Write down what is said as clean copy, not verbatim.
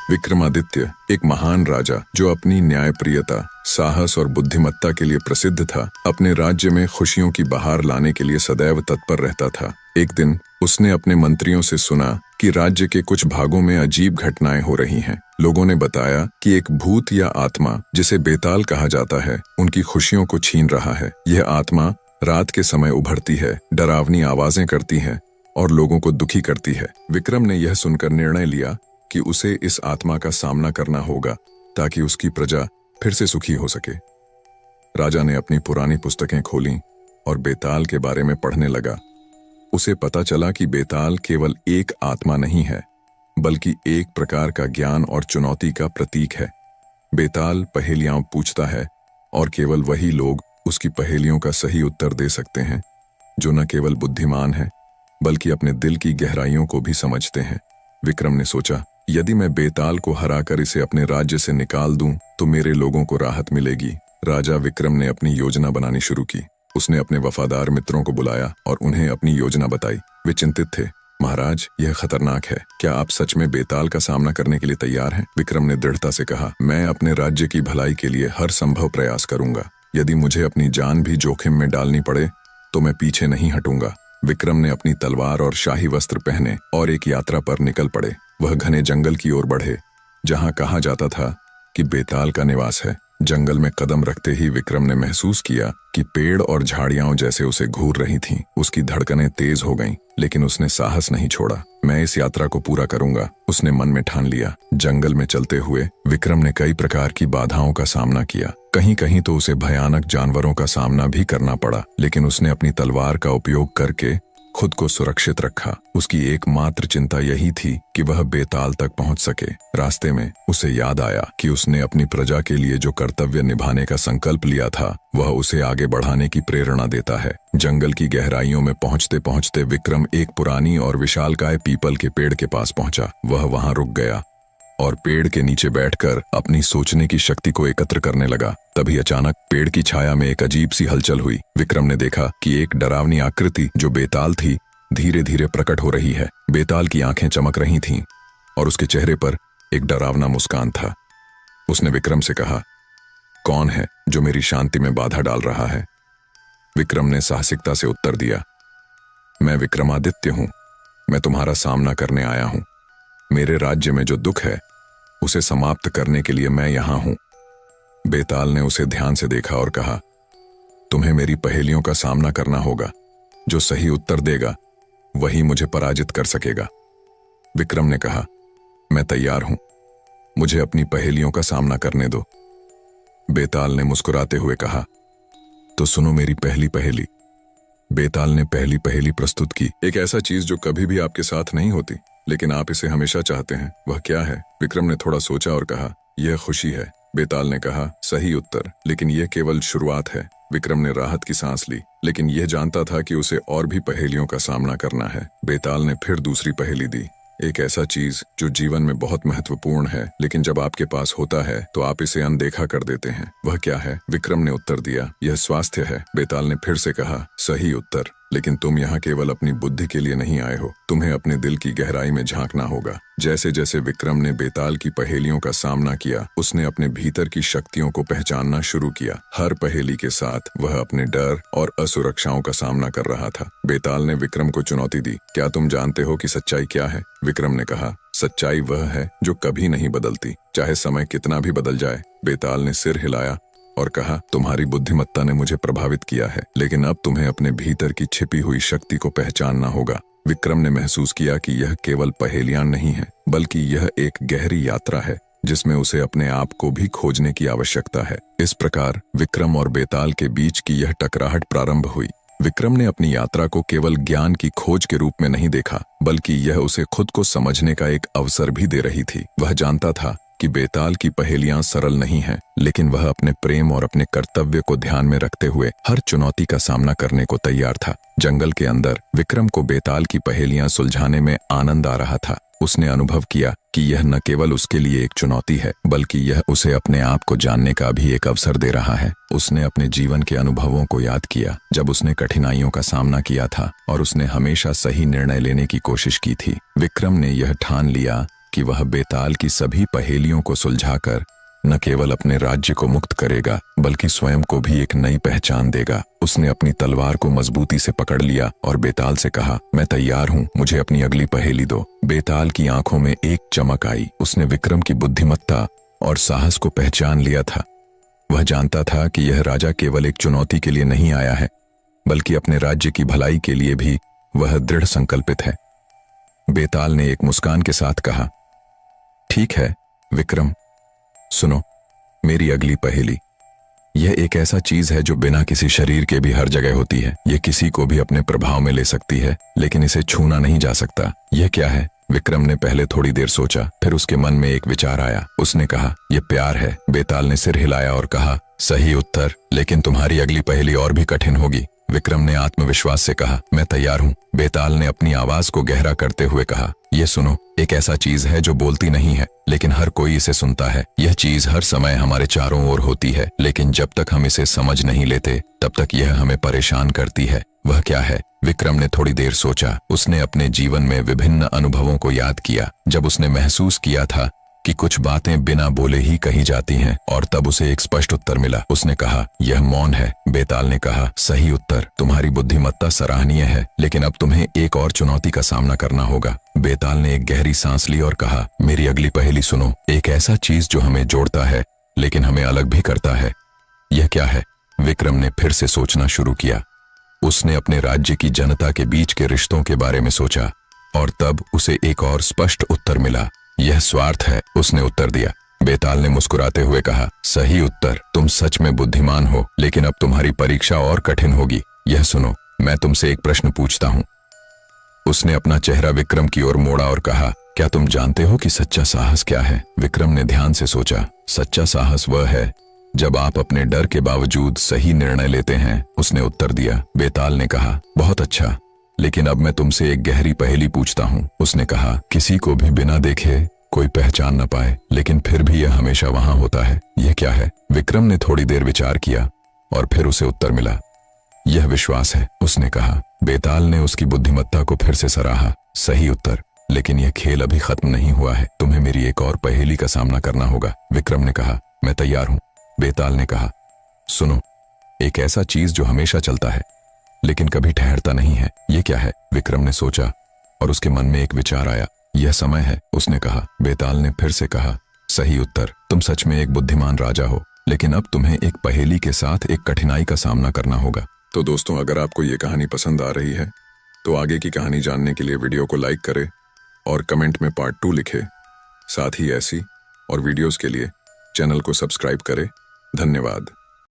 विक्रमादित्य एक महान राजा जो अपनी न्यायप्रियता, साहस और बुद्धिमत्ता के लिए प्रसिद्ध था, अपने राज्य में खुशियों की बहार लाने के लिए सदैव तत्पर रहता था। एक दिन उसने अपने मंत्रियों से सुना कि राज्य के कुछ भागों में अजीब घटनाएं हो रही हैं। लोगों ने बताया कि एक भूत या आत्मा, जिसे बेताल कहा जाता है, उनकी खुशियों को छीन रहा है। यह आत्मा रात के समय उभरती है, डरावनी आवाजें करती है और लोगों को दुखी करती है। विक्रम ने यह सुनकर निर्णय लिया कि उसे इस आत्मा का सामना करना होगा ताकि उसकी प्रजा फिर से सुखी हो सके। राजा ने अपनी पुरानी पुस्तकें खोलीं और बेताल के बारे में पढ़ने लगा। उसे पता चला कि बेताल केवल एक आत्मा नहीं है, बल्कि एक प्रकार का ज्ञान और चुनौती का प्रतीक है। बेताल पहेलियां पूछता है और केवल वही लोग उसकी पहेलियों का सही उत्तर दे सकते हैं जो न केवल बुद्धिमान हैं, बल्कि अपने दिल की गहराइयों को भी समझते हैं। विक्रम ने सोचा, यदि मैं बेताल को हराकर इसे अपने राज्य से निकाल दूं तो मेरे लोगों को राहत मिलेगी। राजा विक्रम ने अपनी योजना बनानी शुरू की। उसने अपने वफादार मित्रों को बुलाया और उन्हें अपनी योजना बताई। वे चिंतित थे। महाराज, यह खतरनाक है। क्या आप सच में बेताल का सामना करने के लिए तैयार हैं? विक्रम ने दृढ़ता से कहा, मैं अपने राज्य की भलाई के लिए हर संभव प्रयास करूंगा। यदि मुझे अपनी जान भी जोखिम में डालनी पड़े तो मैं पीछे नहीं हटूंगा। विक्रम ने अपनी तलवार और शाही वस्त्र पहने और एक यात्रा पर निकल पड़े। वह घने जंगल की ओर बढ़े, जहां कहा जाता था कि बेताल का निवास है। जंगल में कदम रखते ही विक्रम ने महसूस किया कि पेड़ और झाड़ियां जैसे उसे घूर रही थीं। उसकी धड़कनें तेज हो गईं, लेकिन उसने साहस नहीं छोड़ा। मैं इस यात्रा को पूरा करूंगा, उसने मन में ठान लिया। जंगल में चलते हुए विक्रम ने कई प्रकार की बाधाओं का सामना किया। कहीं कहीं तो उसे भयानक जानवरों का सामना भी करना पड़ा, लेकिन उसने अपनी तलवार का उपयोग करके खुद को सुरक्षित रखा। उसकी एकमात्र चिंता यही थी कि वह बेताल तक पहुंच सके। रास्ते में उसे याद आया कि उसने अपनी प्रजा के लिए जो कर्तव्य निभाने का संकल्प लिया था, वह उसे आगे बढ़ाने की प्रेरणा देता है। जंगल की गहराइयों में पहुंचते पहुंचते विक्रम एक पुरानी और विशालकाय पीपल के पेड़ के पास पहुंचा। वह वहां रुक गया और पेड़ के नीचे बैठकर अपनी सोचने की शक्ति को एकत्र करने लगा। तभी अचानक पेड़ की छाया में एक अजीब सी हलचल हुई। विक्रम ने देखा कि एक डरावनी आकृति जो बेताल थी, धीरे धीरे प्रकट हो रही है। बेताल की आंखें चमक रही थीं और उसके चेहरे पर एक डरावना मुस्कान था। उसने विक्रम से कहा, कौन है जो मेरी शांति में बाधा डाल रहा है? विक्रम ने साहसिकता से उत्तर दिया, मैं विक्रमादित्य हूं। मैं तुम्हारा सामना करने आया हूं। मेरे राज्य में जो दुख है उसे समाप्त करने के लिए मैं यहां हूं। बेताल ने उसे ध्यान से देखा और कहा, तुम्हें मेरी पहेलियों का सामना करना होगा। जो सही उत्तर देगा वही मुझे पराजित कर सकेगा। विक्रम ने कहा, मैं तैयार हूं, मुझे अपनी पहेलियों का सामना करने दो। बेताल ने मुस्कुराते हुए कहा, तो सुनो मेरी पहली पहेली। बेताल ने पहली पहेली प्रस्तुत की। एक ऐसा चीज जो कभी भी आपके साथ नहीं होती, लेकिन आप इसे हमेशा चाहते हैं, वह क्या है? विक्रम ने थोड़ा सोचा और कहा, यह खुशी है। बेताल ने कहा, सही उत्तर, लेकिन यह केवल शुरुआत है। विक्रम ने राहत की सांस ली, लेकिन यह जानता था कि उसे और भी पहेलियों का सामना करना है। बेताल ने फिर दूसरी पहेली दी। एक ऐसा चीज जो जीवन में बहुत महत्वपूर्ण है, लेकिन जब आपके पास होता है तो आप इसे अनदेखा कर देते हैं। वह क्या है? विक्रम ने उत्तर दिया, यह स्वास्थ्य है। बेताल ने फिर से कहा, सही उत्तर, लेकिन तुम यहाँ केवल अपनी बुद्धि के लिए नहीं आए हो, तुम्हें अपने दिल की गहराई में झांकना होगा। जैसे जैसे विक्रम ने बेताल की पहेलियों का सामना किया, उसने अपने भीतर की शक्तियों को पहचानना शुरू किया। हर पहेली के साथ वह अपने डर और असुरक्षाओं का सामना कर रहा था। बेताल ने विक्रम को चुनौती दी, क्या तुम जानते हो कि सच्चाई क्या है? विक्रम ने कहा, सच्चाई वह है जो कभी नहीं बदलती, चाहे समय कितना भी बदल जाए। बेताल ने सिर हिलाया और कहा, तुम्हारी बुद्धिमत्ता ने मुझे प्रभावित किया है, लेकिन अब तुम्हें अपने भीतर की छिपी हुई शक्ति को पहचानना होगा। विक्रम ने महसूस किया कि यह केवल पहेलियां नहीं है, बल्कि यह एक गहरी यात्रा है जिसमें उसे अपने आप को भी खोजने की आवश्यकता है। इस प्रकार विक्रम और बेताल के बीच की यह टकराहट प्रारंभ हुई। विक्रम ने अपनी यात्रा को केवल ज्ञान की खोज के रूप में नहीं देखा, बल्कि यह उसे खुद को समझने का एक अवसर भी दे रही थी। वह जानता था कि बेताल की पहेलियां सरल नहीं हैं, लेकिन वह अपने प्रेम और अपने कर्तव्य को ध्यान में रखते हुए हर चुनौती का सामना करने को तैयार था। जंगल के अंदर विक्रम को बेताल की पहेलियां सुलझाने में आनंद आ रहा था। उसने अनुभव किया कि यह न केवल उसके लिए एक चुनौती है, बल्कि यह उसे अपने आप को जानने का भी एक अवसर दे रहा है। उसने अपने जीवन के अनुभवों को याद किया, जब उसने कठिनाइयों का सामना किया था और उसने हमेशा सही निर्णय लेने की कोशिश की थी। विक्रम ने यह ठान लिया कि वह बेताल की सभी पहेलियों को सुलझाकर न केवल अपने राज्य को मुक्त करेगा बल्कि स्वयं को भी एक नई पहचान देगा। उसने अपनी तलवार को मजबूती से पकड़ लिया और बेताल से कहा, मैं तैयार हूँ, मुझे अपनी अगली पहेली दो। बेताल की आंखों में एक चमक आई। उसने विक्रम की बुद्धिमत्ता और साहस को पहचान लिया था। वह जानता था कि यह राजा केवल एक चुनौती के लिए नहीं आया है बल्कि अपने राज्य की भलाई के लिए भी वह दृढ़ संकल्पित है। बेताल ने एक मुस्कान के साथ कहा, ठीक है विक्रम, सुनो मेरी अगली पहेली। यह एक ऐसा चीज है जो बिना किसी शरीर के भी हर जगह होती है। यह किसी को भी अपने प्रभाव में ले सकती है लेकिन इसे छूना नहीं जा सकता। यह क्या है? विक्रम ने पहले थोड़ी देर सोचा, फिर उसके मन में एक विचार आया। उसने कहा, यह प्यार है। बेताल ने सिर हिलाया और कहा, सही उत्तर, लेकिन तुम्हारी अगली पहेली और भी कठिन होगी। विक्रम ने आत्मविश्वास से कहा, मैं तैयार हूँ। बेताल ने अपनी आवाज को गहरा करते हुए कहा, यह सुनो, एक ऐसा चीज है जो बोलती नहीं है लेकिन हर कोई इसे सुनता है। यह चीज हर समय हमारे चारों ओर होती है लेकिन जब तक हम इसे समझ नहीं लेते तब तक यह हमें परेशान करती है। वह क्या है? विक्रम ने थोड़ी देर सोचा। उसने अपने जीवन में विभिन्न अनुभवों को याद किया जब उसने महसूस किया था कि कुछ बातें बिना बोले ही कही जाती हैं और तब उसे एक स्पष्ट उत्तर मिला। उसने कहा, यह मौन है। बेताल ने कहा, सही उत्तर, तुम्हारी बुद्धिमत्ता सराहनीय है लेकिन अब तुम्हें एक और चुनौती का सामना करना होगा। बेताल ने एक गहरी सांस ली और कहा, मेरी अगली पहेली सुनो। एक ऐसा चीज जो हमें जोड़ता है लेकिन हमें अलग भी करता है। यह क्या है? विक्रम ने फिर से सोचना शुरू किया। उसने अपने राज्य की जनता के बीच के रिश्तों के बारे में सोचा और तब उसे एक और स्पष्ट उत्तर मिला, यह स्वार्थ है। उसने उत्तर दिया। बेताल ने मुस्कुराते हुए कहा, सही उत्तर, तुम सच में बुद्धिमान हो लेकिन अब तुम्हारी परीक्षा और कठिन होगी। यह सुनो, मैं तुमसे एक प्रश्न पूछता हूँ। उसने अपना चेहरा विक्रम की ओर मोड़ा और कहा, क्या तुम जानते हो कि सच्चा साहस क्या है? विक्रम ने ध्यान से सोचा। सच्चा साहस वह है जब आप अपने डर के बावजूद सही निर्णय लेते हैं। उसने उत्तर दिया। बेताल ने कहा, बहुत अच्छा, लेकिन अब मैं तुमसे एक गहरी पहेली पूछता हूँ। उसने कहा, किसी को भी बिना देखे कोई पहचान न पाए लेकिन फिर भी यह हमेशा वहां होता है। यह क्या है? विक्रम ने थोड़ी देर विचार किया और फिर उसे उत्तर मिला, यह विश्वास है। उसने कहा। बेताल ने उसकी बुद्धिमत्ता को फिर से सराहा। सही उत्तर, लेकिन यह खेल अभी खत्म नहीं हुआ है, तुम्हें मेरी एक और पहेली का सामना करना होगा। विक्रम ने कहा, मैं तैयार हूं। बेताल ने कहा, सुनो, एक ऐसा चीज जो हमेशा चलता है लेकिन कभी ठहरता नहीं है। यह क्या है? विक्रम ने सोचा और उसके मन में एक विचार आया। यह समय है। उसने कहा। बेताल ने फिर से कहा, सही उत्तर, तुम सच में एक बुद्धिमान राजा हो लेकिन अब तुम्हें एक पहेली के साथ एक कठिनाई का सामना करना होगा। तो दोस्तों, अगर आपको ये कहानी पसंद आ रही है तो आगे की कहानी जानने के लिए वीडियो को लाइक करें और कमेंट में पार्ट 2 लिखें। साथ ही ऐसी और वीडियोस के लिए चैनल को सब्सक्राइब करें। धन्यवाद।